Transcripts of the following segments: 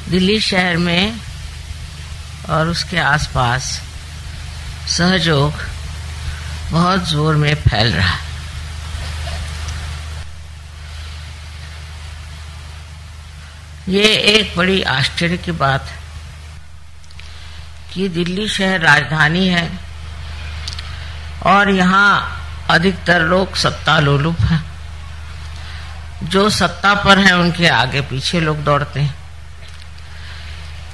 दिल्ली शहर में और उसके आसपास सहयोग बहुत जोर में फैल रहा है। ये एक बड़ी आश्चर्य की बात है कि दिल्ली शहर राजधानी है और यहाँ अधिकतर लोग सत्ता लोलुप हैं। जो सत्ता पर है उनके आगे पीछे लोग दौड़ते हैं।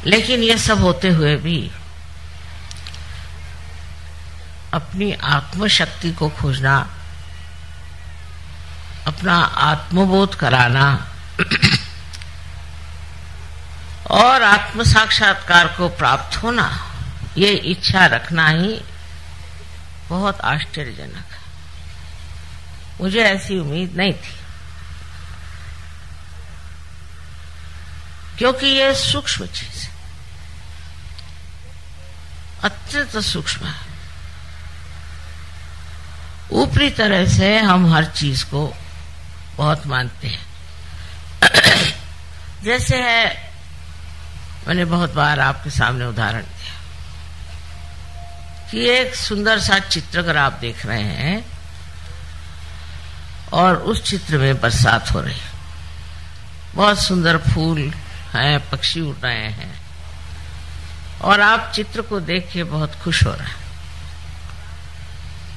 लेकिन ये सब होते हुए भी अपनी आत्मशक्ति को खोजना, अपना आत्मबोध कराना और आत्म साक्षात्कार को प्राप्त होना, ये इच्छा रखना ही बहुत आश्चर्यजनक है। मुझे ऐसी उम्मीद नहीं थी, क्योंकि ये सूक्ष्म चीज है, अत्यंत सूक्ष्म है। ऊपरी तरह से हम हर चीज को बहुत मानते हैं। जैसे है, मैंने बहुत बार आपके सामने उदाहरण दिया कि एक सुंदर सा चित्र अगर आप देख रहे हैं और उस चित्र में बरसात हो रही है, बहुत सुंदर फूल हैं, पक्षी उड़ रहे हैं और आप चित्र को देख के बहुत खुश हो रहे हैं।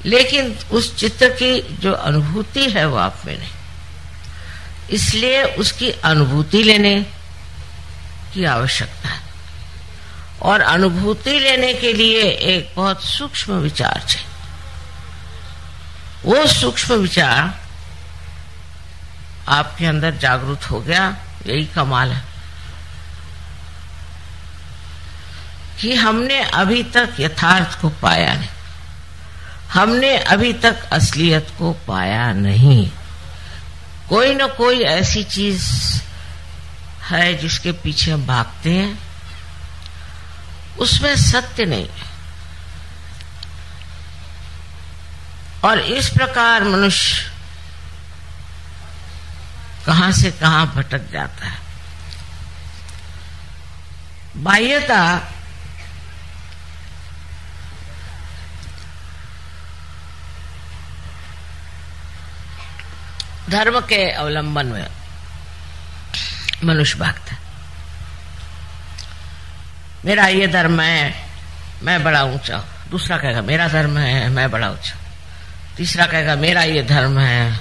लेकिन उस चित्र की जो अनुभूति है वो आप में नहीं, इसलिए उसकी अनुभूति लेने की आवश्यकता है। और अनुभूति लेने के लिए एक बहुत सूक्ष्म विचार चाहिए। वो सूक्ष्म विचार आपके अंदर जागृत हो गया, यही कमाल है कि हमने अभी तक यथार्थ को पाया नहीं, हमने अभी तक असलियत को पाया नहीं। कोई न कोई ऐसी चीज है जिसके पीछे हम भागते हैं, उसमें सत्य नहीं है। और इस प्रकार मनुष्य कहां से कहां भटक जाता है। बाह्यता धर्म के अवलंबन में मनुष्य भागता है। मेरा ये धर्म है, मैं बड़ा ऊंचा हूं। दूसरा कहेगा मेरा धर्म है, मैं बड़ा ऊंचा। तीसरा कहेगा मेरा ये धर्म है,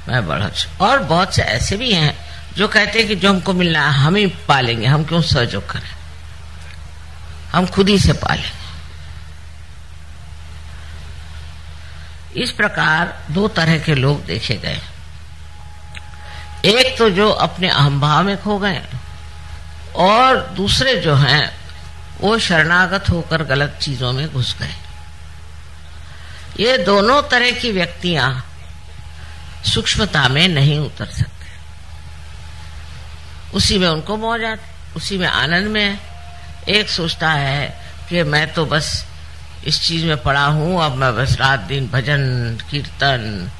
मैं बड़ा ऊंचा। और बहुत से ऐसे भी हैं जो कहते हैं कि जो हमको मिलना है हम ही पालेंगे, हम क्यों सहयोग करें, हम खुद ही से पालेंगे। इस प्रकार दो तरह के लोग देखे गए। एक तो जो अपने अहंभाव में खो गए और दूसरे जो हैं वो शरणागत होकर गलत चीजों में घुस गए। ये दोनों तरह की व्यक्तियां सूक्ष्मता में नहीं उतर सकते। उसी में उनको मौज आती, उसी में आनंद में। एक सोचता है कि मैं तो बस इस चीज में पड़ा हूं, अब मैं बस रात दिन भजन कीर्तन,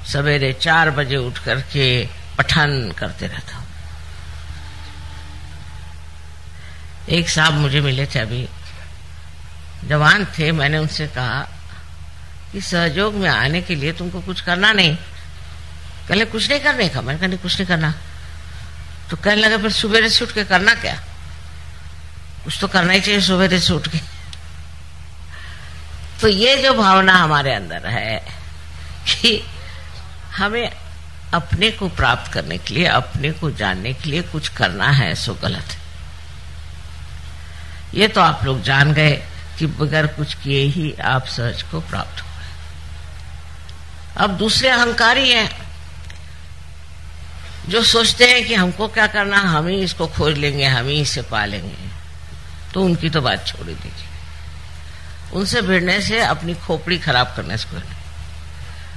सवेरे 4 बजे उठ करके पठन करते रहता हूं। एक साहब मुझे मिले थे, अभी जवान थे। मैंने उनसे कहा कि सहयोग में आने के लिए तुमको कुछ करना नहीं। कहले कुछ नहीं करने का। मैंने कहा नहीं कुछ नहीं करना। तो कहने लगा फिर सुबह से उठ के करना क्या? कुछ तो करना ही चाहिए सुबह से उठ के। तो ये जो भावना हमारे अंदर है कि हमें अपने को प्राप्त करने के लिए, अपने को जानने के लिए कुछ करना है, सो गलत है। ये तो आप लोग जान गए कि बगैर कुछ किए ही आप सहज को प्राप्त हो गए। अब दूसरे अहंकारी हैं जो सोचते हैं कि हमको क्या करना, हम ही इसको खोज लेंगे, हम ही इसे पालेंगे। तो उनकी तो बात छोड़ ही दीजिए। उनसे भिड़ने से अपनी खोपड़ी खराब करने से कोई नहीं।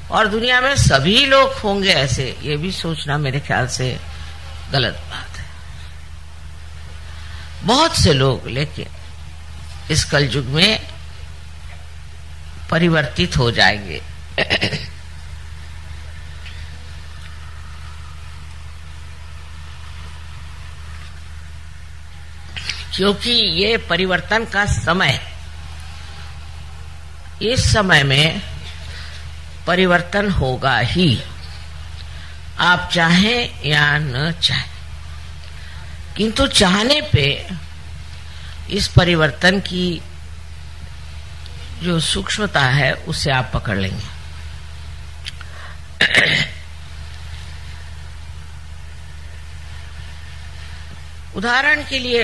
और दुनिया में सभी लोग होंगे ऐसे, ये भी सोचना मेरे ख्याल से गलत बात है। बहुत से लोग लेकिन इस कलयुग में परिवर्तित हो जाएंगे। क्योंकि ये परिवर्तन का समय है। इस समय में परिवर्तन होगा ही, आप चाहें या न चाहें। किंतु चाहने पे इस परिवर्तन की जो सूक्ष्मता है उसे आप पकड़ लेंगे। उदाहरण के लिए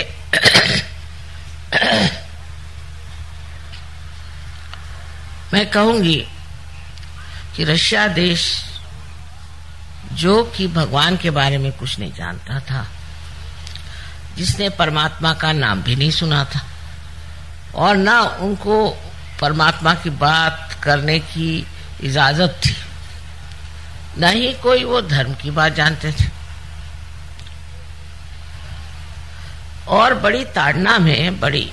मैं कहूंगी कि रशिया देश, जो कि भगवान के बारे में कुछ नहीं जानता था, जिसने परमात्मा का नाम भी नहीं सुना था और ना उनको परमात्मा की बात करने की इजाजत थी, न ही कोई वो धर्म की बात जानते थे, और बड़ी ताड़ना में, बड़ी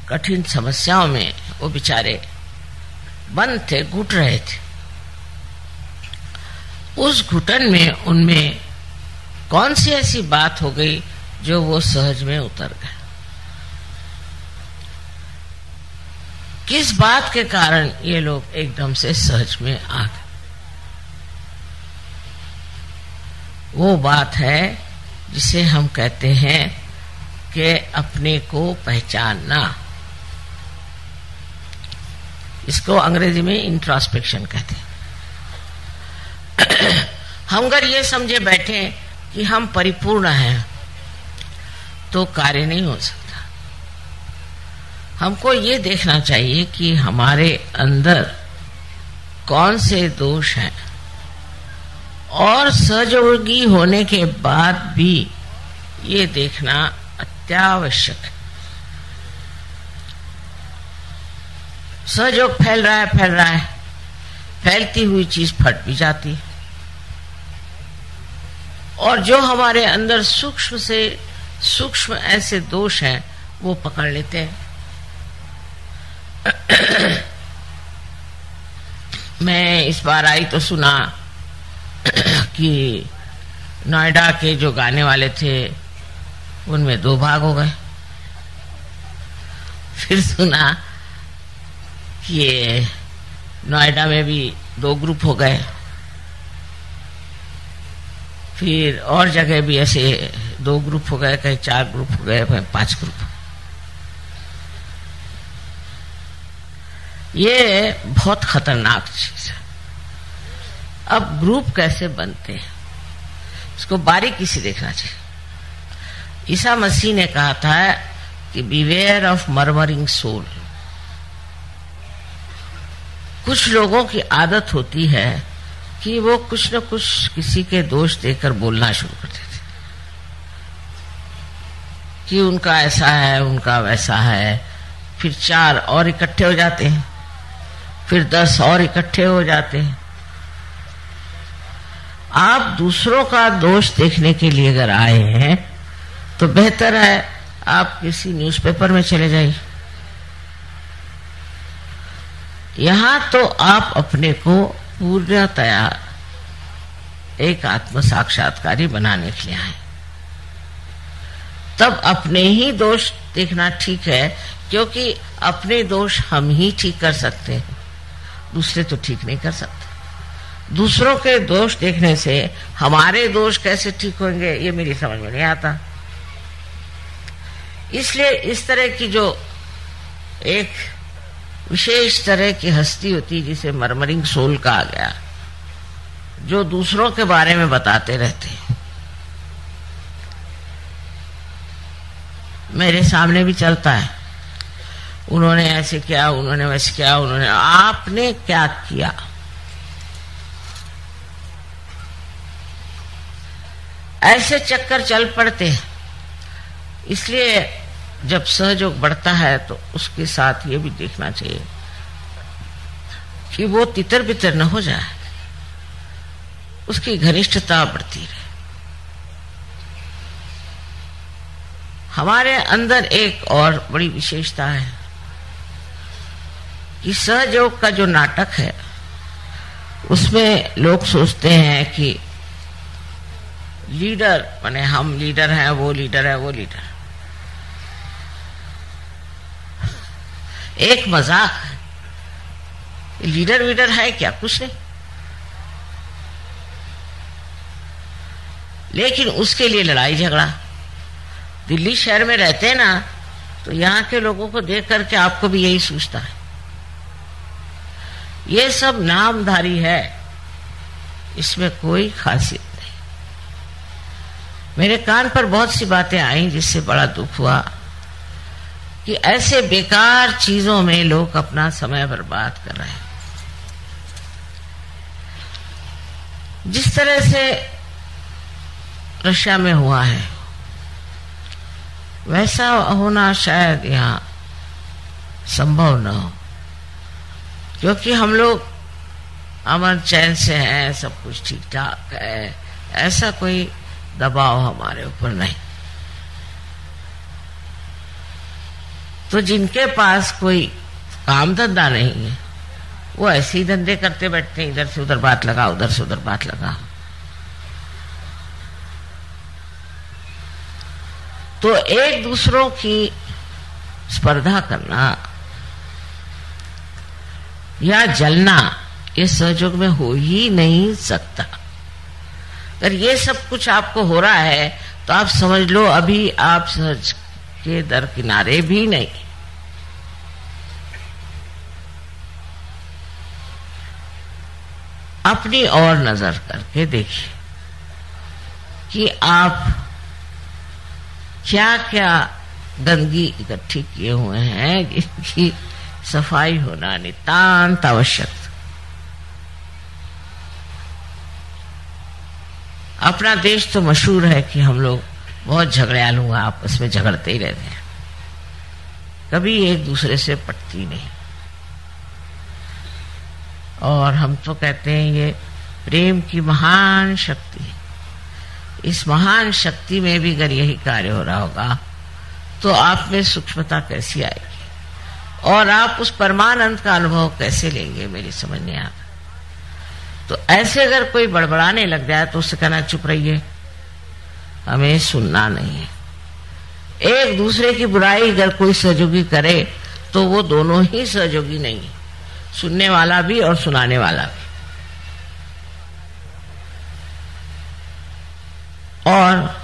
कठिन समस्याओं में वो बेचारे बंद थे, घुट रहे थे। उस घुटन में उनमें कौन सी ऐसी बात हो गई जो वो सहज में उतर गए? किस बात के कारण ये लोग एकदम से सहज में आ गए? वो बात है जिसे हम कहते हैं कि अपने को पहचानना। इसको अंग्रेजी में इंट्रोस्पेक्शन कहते हैं। हम अगर ये समझे बैठे कि हम परिपूर्ण हैं तो कार्य नहीं हो सकता। हमको ये देखना चाहिए कि हमारे अंदर कौन से दोष हैं, और सहयोगी होने के बाद भी ये देखना अत्यावश्यक है। सहयोग फैल रहा है, फैलती हुई चीज फट भी जाती है, और जो हमारे अंदर सूक्ष्म से सूक्ष्म ऐसे दोष हैं वो पकड़ लेते हैं। मैं इस बार आई तो सुना कि नोएडा के जो गाने वाले थे उनमें 2 भाग हो गए। फिर सुना कि ये नोएडा में भी 2 ग्रुप हो गए। फिर और जगह भी ऐसे 2 ग्रुप हो गए, कहीं 4 ग्रुप हो गए, कहीं 5 ग्रुप। ये बहुत खतरनाक चीज है। अब ग्रुप कैसे बनते हैं इसको बारीकी से देखना चाहिए। ईसा मसीह ने कहा था कि बिवेयर ऑफ मर्मरिंग सोल। कुछ लोगों की आदत होती है कि वो कुछ न कुछ किसी के दोष देकर बोलना शुरू कर देते कि उनका ऐसा है, उनका वैसा है। फिर 4 और इकट्ठे हो जाते हैं, फिर 10 और इकट्ठे हो जाते हैं। आप दूसरों का दोष देखने के लिए अगर आए हैं तो बेहतर है आप किसी न्यूज़पेपर में चले जाइए। यहां तो आप अपने को पूर्णतया एक आत्म साक्षात्कारी बनाने के लिए आए। तब अपने ही दोष देखना ठीक है, क्योंकि अपने दोष हम ही ठीक कर सकते हैं, दूसरे तो ठीक नहीं कर सकते। दूसरों के दोष देखने से हमारे दोष कैसे ठीक होंगे ये मेरी समझ में नहीं आता। इसलिए इस तरह की जो एक विशेष तरह की हस्ती होती जिसे मर्मरिंग सोल कहा गया, जो दूसरों के बारे में बताते रहते हैं, मेरे सामने भी चलता है, उन्होंने ऐसे किया, उन्होंने वैसे किया, उन्होंने, आपने क्या किया? ऐसे चक्कर चल पड़ते हैं। इसलिए जब सहयोग बढ़ता है तो उसके साथ ये भी देखना चाहिए कि वो तितर बितर न हो जाए, उसकी घनिष्ठता बढ़ती रहे। हमारे अंदर एक और बड़ी विशेषता है कि सहयोग का जो नाटक है उसमें लोग सोचते हैं कि लीडर माने हम लीडर हैं, वो लीडर है, वो लीडर। एक मजाक है। लीडर वीडर है क्या? कुछ नहीं। लेकिन उसके लिए लड़ाई झगड़ा। दिल्ली शहर में रहते हैं ना, तो यहाँ के लोगों को देख करके आपको भी यही सोचता है। ये सब नामधारी है, इसमें कोई खासियत नहीं। मेरे कान पर बहुत सी बातें आई जिससे बड़ा दुख हुआ कि ऐसे बेकार चीजों में लोग अपना समय बर्बाद कर रहे हैं। जिस तरह से रशिया में हुआ है वैसा होना शायद यहाँ संभव न हो, क्योंकि हम लोग अमन चैन से हैं, सब कुछ ठीक ठाक है, ऐसा कोई दबाव हमारे ऊपर नहीं। तो जिनके पास कोई काम धंधा नहीं है वो ऐसे ही धंधे करते बैठते हैं, इधर से उधर बात लगा, उधर से उधर बात लगा। तो एक दूसरों की स्पर्धा करना या जलना ये सहयोग में हो ही नहीं सकता। अगर ये सब कुछ आपको हो रहा है तो आप समझ लो अभी आप सहज के दर किनारे भी नहीं। अपनी ओर नजर करके देखिए कि आप क्या क्या गंदगी इकट्ठी किए हुए हैं, जिनकी सफाई होना नितांत आवश्यक। अपना देश तो मशहूर है कि हम लोग बहुत झगड़ियालू हैं, आपस में झगड़ते ही रहते हैं, कभी एक दूसरे से पटती नहीं। और हम तो कहते हैं ये प्रेम की महान शक्ति है। इस महान शक्ति में भी अगर यही कार्य हो रहा होगा तो आप में सूक्ष्मता कैसी आएगी और आप उस परमानंद का अनुभव कैसे लेंगे, मेरी समझ नहीं आता। तो ऐसे अगर कोई बड़बड़ाने लग जाए तो उससे कहना चुप रहिए, हमें सुनना नहीं है। एक दूसरे की बुराई अगर कोई सहयोगी करे तो वो दोनों ही सहयोगी नहीं है, सुनने वाला भी और सुनाने वाला भी। और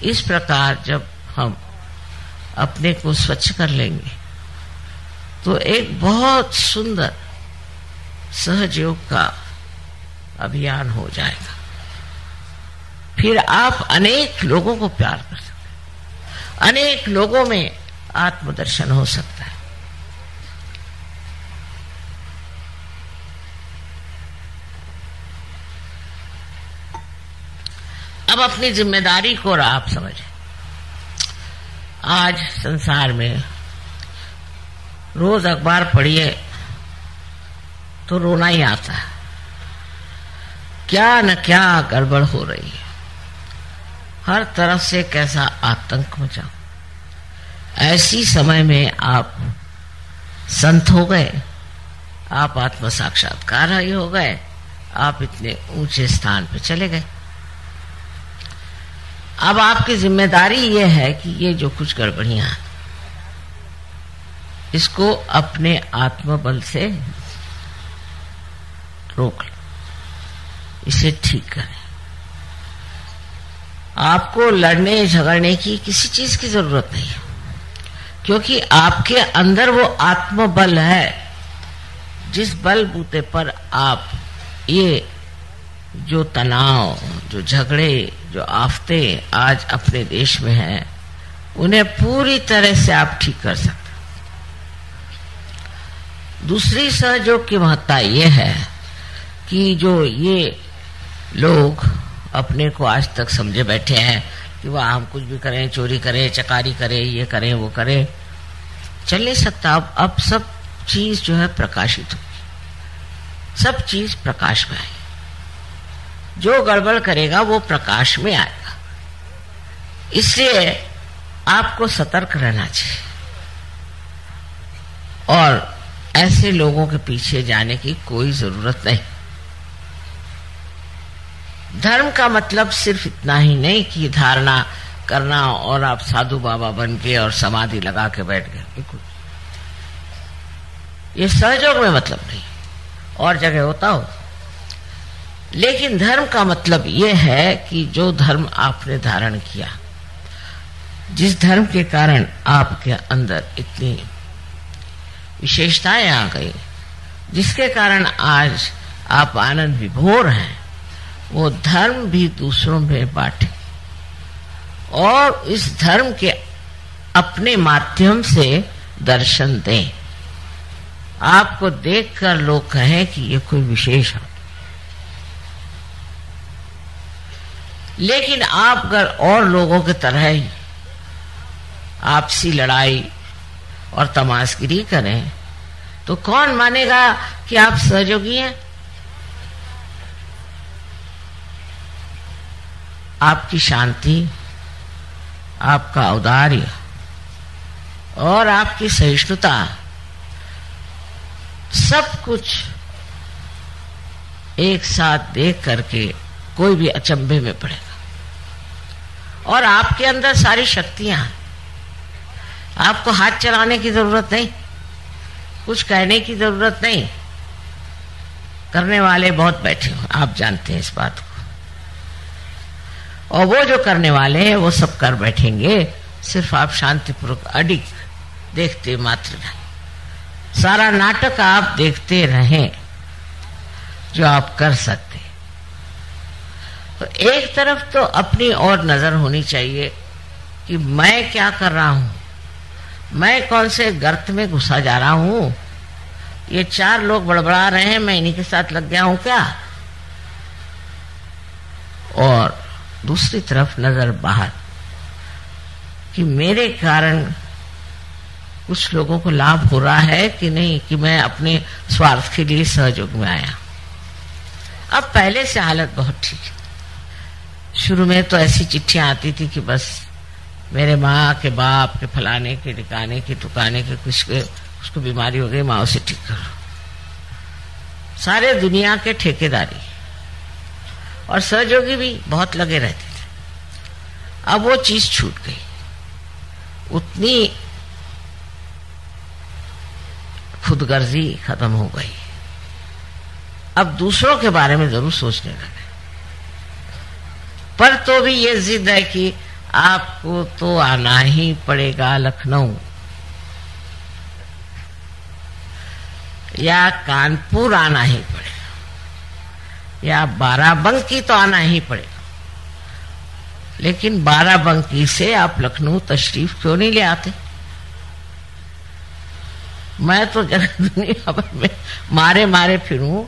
इस प्रकार जब हम अपने को स्वच्छ कर लेंगे तो एक बहुत सुंदर सहयोग का अभियान हो जाएगा। फिर आप अनेक लोगों को प्यार कर सकते हैं, अनेक लोगों में आत्मदर्शन हो सकता है। अब अपनी जिम्मेदारी को आप समझें। आज संसार में रोज अखबार पढ़िए तो रोना ही आता है, क्या न क्या गड़बड़ हो रही है, हर तरफ से कैसा आतंक मचा। ऐसी समय में आप संत हो गए, आप आत्म साक्षात्कार हो गए, आप इतने ऊंचे स्थान पे चले गए। अब आपकी जिम्मेदारी ये है कि ये जो कुछ गड़बड़ियां इसको अपने आत्मबल से रोक लो, इसे ठीक करें। आपको लड़ने झगड़ने की किसी चीज की जरूरत नहीं है, क्योंकि आपके अंदर वो आत्मबल है जिस बल बूते पर आप ये जो तनाव, जो झगड़े, जो आफते आज अपने देश में हैं उन्हें पूरी तरह से आप ठीक कर सकते। दूसरी सहयोग की महत्ता ये है कि जो ये लोग अपने को आज तक समझे बैठे हैं कि वह हम कुछ भी करें, चोरी करें, चकारी करें, ये करें, वो करें, चल नहीं सकता। अब सब चीज जो है प्रकाशित होगी, सब चीज प्रकाश में आएगी। जो गड़बड़ करेगा वो प्रकाश में आएगा। इसलिए आपको सतर्क रहना चाहिए और ऐसे लोगों के पीछे जाने की कोई जरूरत नहीं। धर्म का मतलब सिर्फ इतना ही नहीं कि धारणा करना और आप साधु बाबा बन के और समाधि लगा के बैठ गए, बिल्कुल। ये सहयोग में मतलब नहीं, और जगह होता हो। लेकिन धर्म का मतलब ये है कि जो धर्म आपने धारण किया, जिस धर्म के कारण आपके अंदर इतनी विशेषताएं आ गई, जिसके कारण आज आप आनंद विभोर हैं, वो धर्म भी दूसरों में बांटे और इस धर्म के अपने माध्यम से दर्शन दें। आपको देखकर लोग कहें कि ये कोई विशेष है। लेकिन आप अगर और लोगों की तरह ही आपसी लड़ाई और तमाशगिरी करें तो कौन मानेगा कि आप सहयोगी हैं? आपकी शांति, आपका औदार्य और आपकी सहिष्णुता सब कुछ एक साथ देख करके कोई भी अचंभे में पड़ेगा। और आपके अंदर सारी शक्तियां हैं, आपको हाथ चलाने की जरूरत नहीं, कुछ कहने की जरूरत नहीं। करने वाले बहुत बैठे हो, आप जानते हैं इस बात को, और वो जो करने वाले हैं वो सब कर बैठेंगे। सिर्फ आप शांतिपूर्वक अडिग देखते मात्र रहें, सारा नाटक आप देखते रहें जो आप कर सकते। तो एक तरफ तो अपनी और नजर होनी चाहिए कि मैं क्या कर रहा हूं, मैं कौन से गर्त में घुसा जा रहा हूं, ये चार लोग बड़बड़ा रहे हैं, मैं इन्हीं के साथ लग गया हूं क्या? और दूसरी तरफ नजर बाहर कि मेरे कारण कुछ लोगों को लाभ हो रहा है कि नहीं, कि मैं अपने स्वार्थ के लिए सहयोग में आया। अब पहले से हालत बहुत ठीक है। शुरू में तो ऐसी चिट्ठियां आती थी कि बस मेरे माँ के बाप के फलाने के ठिकाने के टुकाने के कुछ के उसको बीमारी हो गई, माँ उसे ठीक करो। सारे दुनिया के ठेकेदारी और सहयोगी भी बहुत लगे रहते थे। अब वो चीज छूट गई, उतनी खुदगर्जी खत्म हो गई। अब दूसरों के बारे में जरूर सोचने लगे, पर तो भी ये जिद है कि आपको तो आना ही पड़ेगा लखनऊ या कानपुर, आना ही पड़ेगा, या बाराबंकी तो आना ही पड़ेगा। लेकिन बाराबंकी से आप लखनऊ तशरीफ क्यों नहीं ले आते? मैं तो जगह दुनिया भर में मारे मारे फिरूं,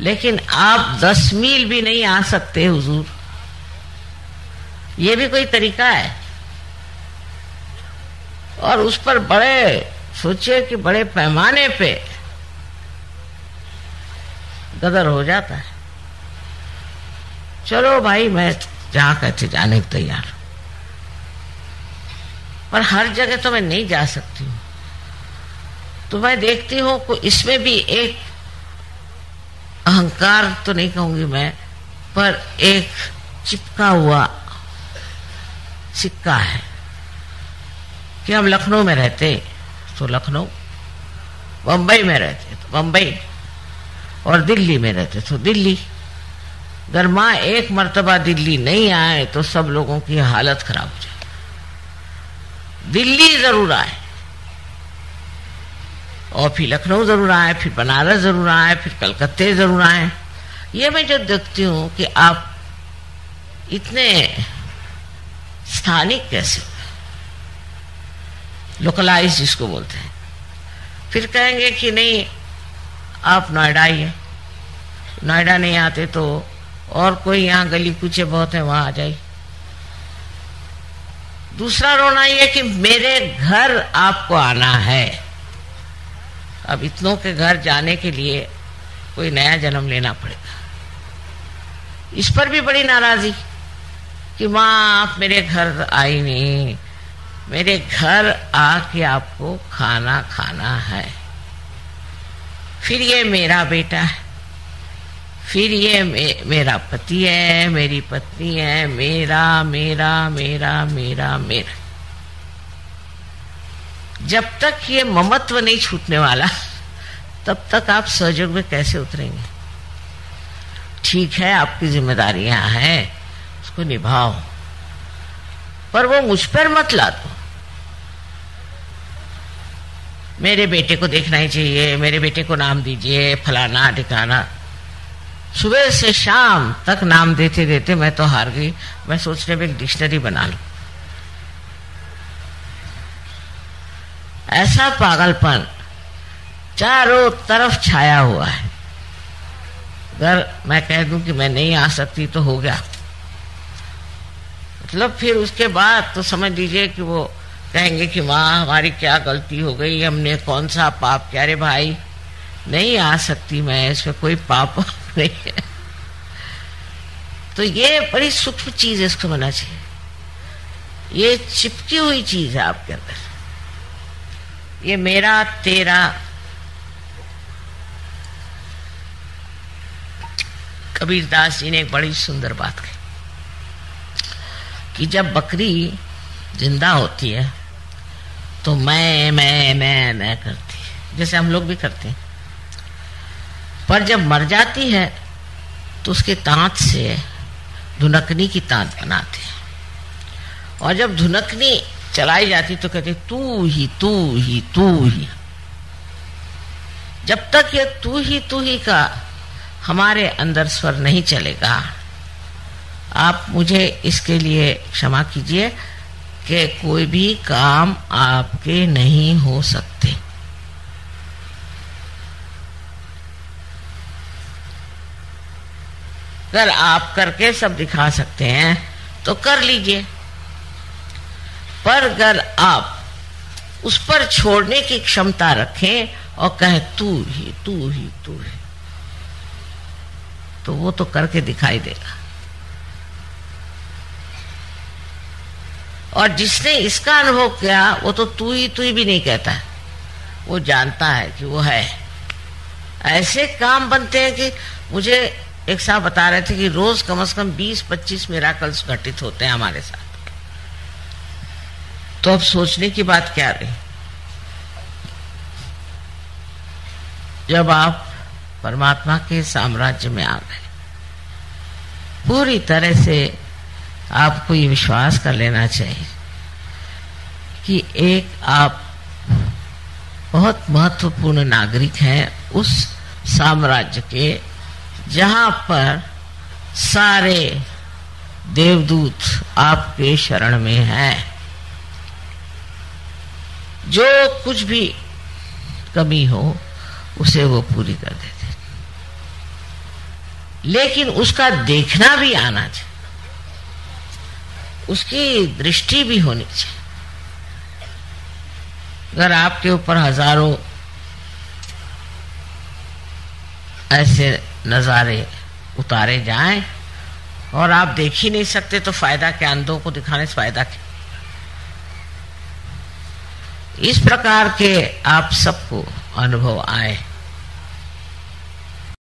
लेकिन आप 10 मील भी नहीं आ सकते हुजूर। ये भी कोई तरीका है? और उस पर बड़े सोचिए कि बड़े पैमाने पे गदर हो जाता है। चलो भाई, मैं जहां कहते जाने को तैयार, पर हर जगह तो मैं नहीं जा सकती हूं। तो मैं देखती हूं कि इसमें भी एक अहंकार तो नहीं कहूंगी मैं, पर एक चिपका हुआ सिक्का है कि हम लखनऊ में रहते तो लखनऊ, बंबई में रहते तो बंबई, और दिल्ली में रहते तो दिल्ली। अगर माँ एक मर्तबा दिल्ली नहीं आए तो सब लोगों की हालत खराब हो जाए। दिल्ली जरूर आए, और फिर लखनऊ जरूर आए, फिर बनारस जरूर आए, फिर कलकत्ते जरूर आए। ये मैं जो देखती हूँ कि आप इतने स्थानिक कैसे, लोकलाइज जिसको बोलते हैं। फिर कहेंगे कि नहीं आप नोएडा ही है, नोएडा नहीं आते तो और कोई यहाँ गली कूचे बहुत है वहां आ जाइए। दूसरा रोना ये कि मेरे घर आपको आना है। अब इतनों के घर जाने के लिए कोई नया जन्म लेना पड़ेगा। इस पर भी बड़ी नाराजी कि माँ आप मेरे घर आई नहीं, मेरे घर आके आपको खाना खाना है। फिर ये मेरा बेटा है, फिर ये मेरा पति है, मेरी पत्नी है, मेरा मेरा मेरा मेरा मेरा। जब तक ये ममत्व नहीं छूटने वाला तब तक आप सहयोग में कैसे उतरेंगे? ठीक है, आपकी जिम्मेदारियां हैं, उसको निभाओ, पर वो मुझ पर मत ला दो। मेरे बेटे को देखना ही चाहिए, मेरे बेटे को नाम दीजिए, फलाना ठिकाना। सुबह से शाम तक नाम देते देते मैं तो हार गई। मैं सोचने में एक डिक्शनरी बना लूं। ऐसा पागलपन चारों तरफ छाया हुआ है। अगर मैं कह दूं कि मैं नहीं आ सकती तो हो गया, मतलब फिर उसके बाद तो समझ लीजिए कि वो कहेंगे कि माँ हमारी क्या गलती हो गई, हमने कौन सा पाप किया। अरे भाई नहीं आ सकती मैं, इसमें कोई पाप नहीं है। तो ये बड़ी सूक्ष्म चीज है, इसको होना चाहिए। ये चिपकी हुई चीज है आपके अंदर, ये मेरा तेरा। कबीरदास जी ने एक बड़ी सुंदर बात कही कि जब बकरी जिंदा होती है तो मैं करती है, जैसे हम लोग भी करते हैं। पर जब मर जाती है तो उसके दांत से धुनकनी की तांत बनाते हैं, और जब धुनकनी चलाई जाती तो कहते तू ही तू ही तू ही। जब तक ये तू ही का हमारे अंदर स्वर नहीं चलेगा, आप मुझे इसके लिए क्षमा कीजिए कि कोई भी काम आपके नहीं हो सकते। अगर आप करके सब दिखा सकते हैं तो कर लीजिए, पर अगर आप उस पर छोड़ने की क्षमता रखें और कहें तू ही तू ही तू ही, तो वो तो करके दिखाई देगा। और जिसने इसका अनुभव किया वो तो तू ही भी नहीं कहता है, वो जानता है कि वो है। ऐसे काम बनते हैं कि मुझे एक साहब बता रहे थे कि रोज कम से कम 20-25 मिराकल्स घटित होते हैं हमारे साथ। तो अब सोचने की बात क्या रही, जब आप परमात्मा के साम्राज्य में आ गए, पूरी तरह से आपको ये विश्वास कर लेना चाहिए कि एक आप बहुत महत्वपूर्ण नागरिक हैं उस साम्राज्य के जहां पर सारे देवदूत आपके शरण में हैं। जो कुछ भी कमी हो उसे वो पूरी कर देते, लेकिन उसका देखना भी आना चाहिए, उसकी दृष्टि भी होनी चाहिए। अगर आपके ऊपर हजारों ऐसे नजारे उतारे जाएं और आप देख ही नहीं सकते तो फायदा क्या, अंधों को दिखाने से फायदा क्या। इस प्रकार के आप सबको अनुभव आए